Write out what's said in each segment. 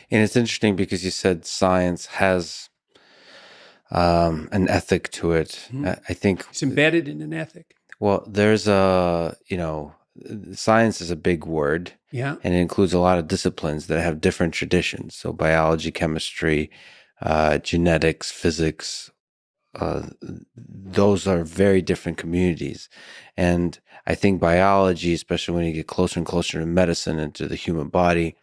And it's interesting because you said science has an ethic to it. I think It's embedded in an ethic. well, there's science is a big word, Yeah. and it includes a lot of disciplines that have different traditions. So biology, chemistry, genetics, physics, those are very different communities. And I think biology, especially when you get closer and closer to medicine and to the human body,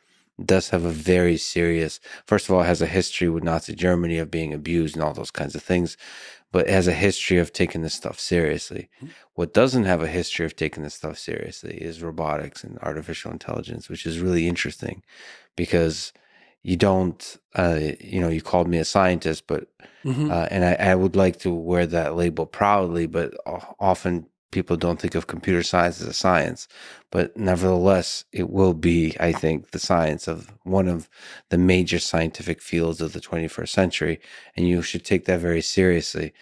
does have a very serious, first of all, it has a history with Nazi Germany of being abused and all those kinds of things, but it has a history of taking this stuff seriously. What doesn't have a history of taking this stuff seriously is robotics and artificial intelligence, which is really interesting because you don't, you called me a scientist, but and I would like to wear that label proudly, but often people don't think of computer science as a science. But nevertheless, it will be, I think, the science of one of the major scientific fields of the 21st century. And you should take that very seriously.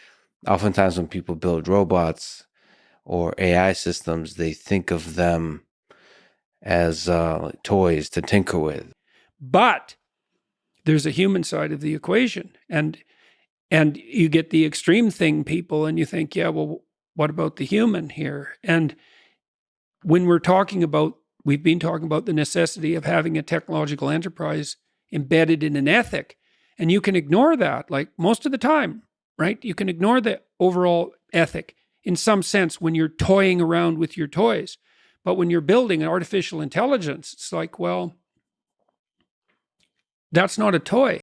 Oftentimes, when people build robots or AI systems, they think of them as toys to tinker with. But there's a human side of the equation. And you get the extreme thing people and you think, yeah, well, what about the human here? And when we've been talking about the necessity of having a technological enterprise embedded in an ethic, and you can ignore that, like most of the time, right? You can ignore the overall ethic in some sense when you're toying around with your toys. But when you're building an artificial intelligence, it's like, well, that's not a toy.